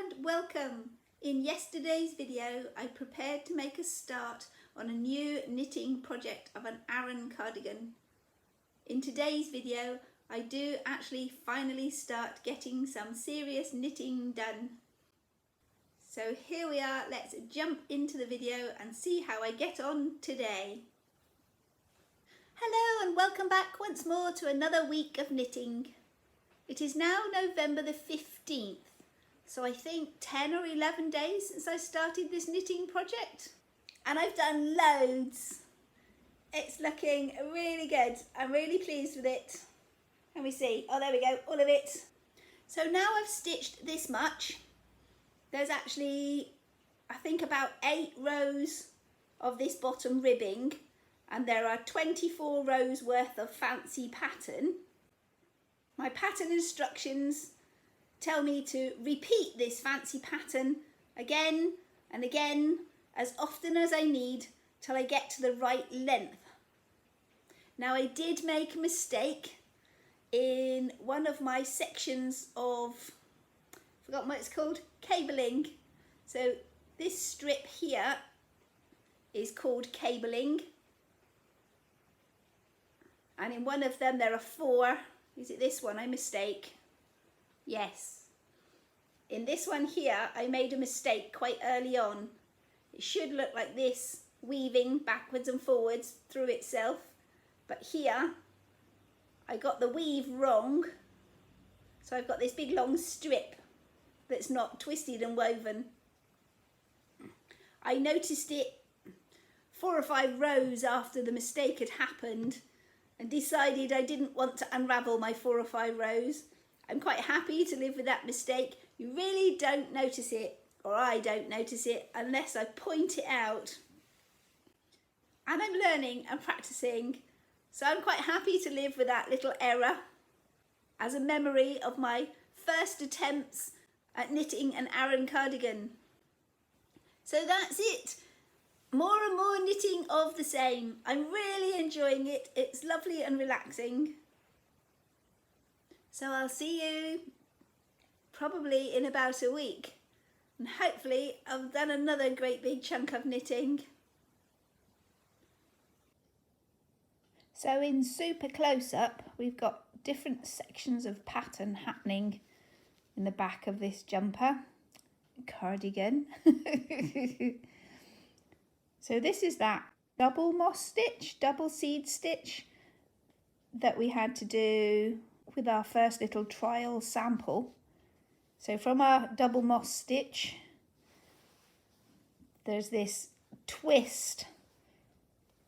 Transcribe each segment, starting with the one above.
and welcome. In yesterday's video I prepared to make a start on a new knitting project of an Aron cardigan. In today's video I do actually finally start getting some serious knitting done. So here we are, let's jump into the video and see how I get on today. Hello and welcome back once more to another week of knitting. It is now November the 15th. So I think 10 or 11 days since I started this knitting project. And I've done loads. It's looking really good. I'm really pleased with it. Let me see. Oh, there we go. All of it. So now I've stitched this much. There's actually, I think, about 8 rows of this bottom ribbing. And there are 24 rows worth of fancy pattern. My pattern instructions tell me to repeat this fancy pattern again and again as often as I need till I get to the right length. Now I did make a mistake in one of my sections of, forgotten what it's called, cabling. So this strip here is called cabling, and in one of them there are 4. Is it this one? I mistake. Yes. In this one here, I made a mistake quite early on. It should look like this, weaving backwards and forwards through itself. But here, I got the weave wrong. So I've got this big long strip that's not twisted and woven. I noticed it 4 or 5 rows after the mistake had happened and decided I didn't want to unravel my 4 or 5 rows. I'm quite happy to live with that mistake. You really don't notice it, or I don't notice it, unless I point it out. And I'm learning and practicing, so I'm quite happy to live with that little error as a memory of my first attempts at knitting an Aron cardigan. So that's it. More and more knitting of the same. I'm really enjoying it. It's lovely and relaxing. So I'll see you probably in about a week, and hopefully I've done another great big chunk of knitting. So in super close up we've got different sections of pattern happening in the back of this jumper cardigan. So this is that double moss stitch, double seed stitch that we had to do with our first little trial sample. So from our double moss stitch, there's this twist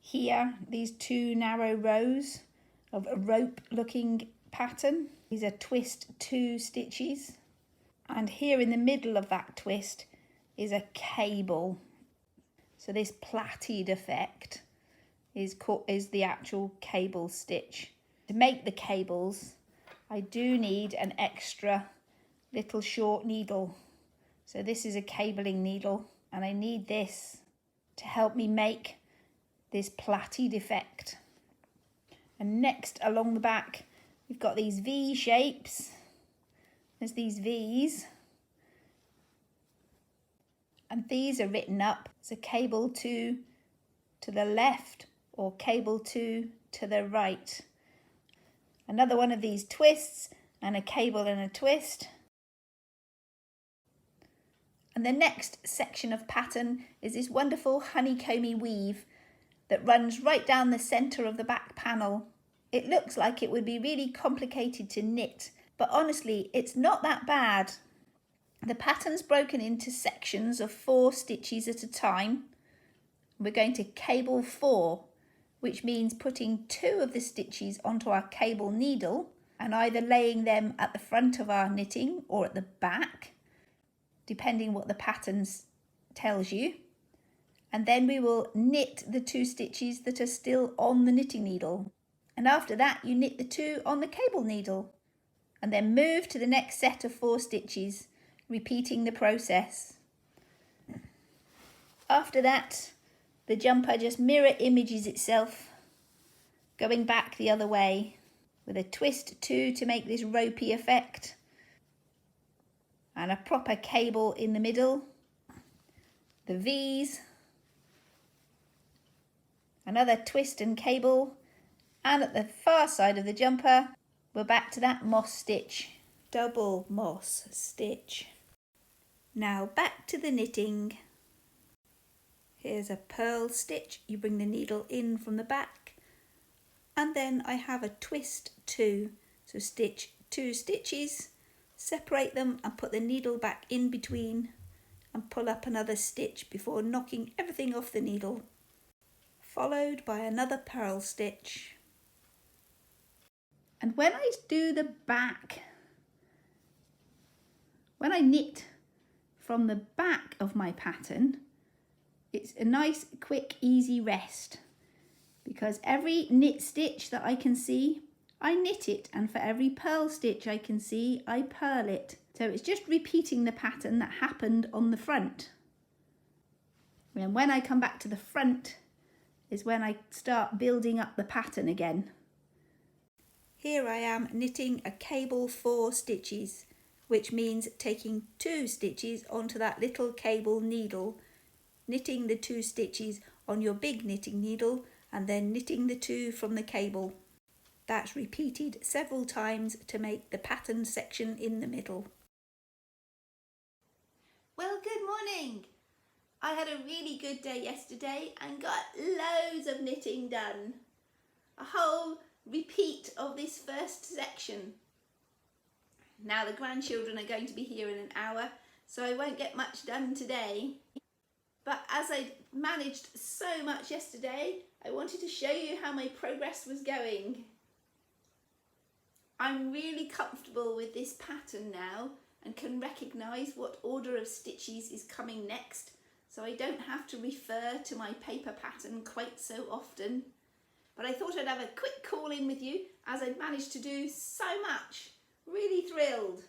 here, these 2 narrow rows of a rope looking pattern. These are twist 2 stitches. And here in the middle of that twist is a cable. So this plaited effect is the actual cable stitch. To make the cables, I do need an extra little short needle. So this is a cabling needle, and I need this to help me make this plaited effect. And next along the back, we've got these V shapes. There's these V's. And these are written up as a cable 2 to the left or cable 2 to the right. Another one of these twists and a cable and a twist. And the next section of pattern is this wonderful honeycomby weave that runs right down the centre of the back panel. It looks like it would be really complicated to knit, but honestly it's not that bad. The pattern's broken into sections of 4 stitches at a time. We're going to cable 4, which means putting 2 of the stitches onto our cable needle and either laying them at the front of our knitting or at the back, depending what the pattern tells you. And then we will knit the 2 stitches that are still on the knitting needle. And after that, you knit the 2 on the cable needle and then move to the next set of 4 stitches, repeating the process. After that, the jumper just mirror images itself, going back the other way with a twist 2 to make this ropey effect, and a proper cable in the middle, the V's, another twist and cable, and at the far side of the jumper we're back to that moss stitch, double moss stitch. Now back to the knitting. Here's a purl stitch, you bring the needle in from the back, and then I have a twist 2, so stitch 2 stitches, separate them and put the needle back in between and pull up another stitch before knocking everything off the needle, followed by another purl stitch. And when I do the back, when I knit from the back of my pattern, it's a nice, quick, easy rest, because every knit stitch that I can see, I knit it, and for every purl stitch I can see, I purl it. So it's just repeating the pattern that happened on the front. And when I come back to the front is when I start building up the pattern again. Here I am knitting a cable 4 stitches, which means taking 2 stitches onto that little cable needle, knitting the 2 stitches on your big knitting needle, and then knitting the 2 from the cable. That's repeated several times to make the pattern section in the middle. Well, good morning. I had a really good day yesterday and got loads of knitting done. A whole repeat of this first section. Now the grandchildren are going to be here in an hour, so I won't get much done today. But as I managed so much yesterday, I wanted to show you how my progress was going. I'm really comfortable with this pattern now and can recognise what order of stitches is coming next, so I don't have to refer to my paper pattern quite so often. But I thought I'd have a quick call in with you as I'd managed to do so much. Really thrilled.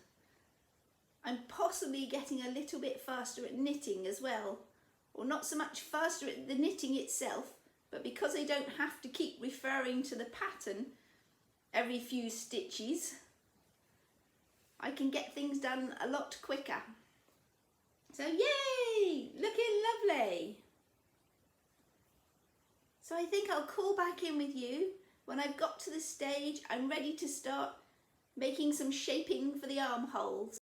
I'm possibly getting a little bit faster at knitting as well, or not so much faster at the knitting itself, but because I don't have to keep referring to the pattern every few stitches, I can get things done a lot quicker. So yay, looking lovely. So I think I'll call back in with you when I've got to the stage I'm ready to start making some shaping for the armholes.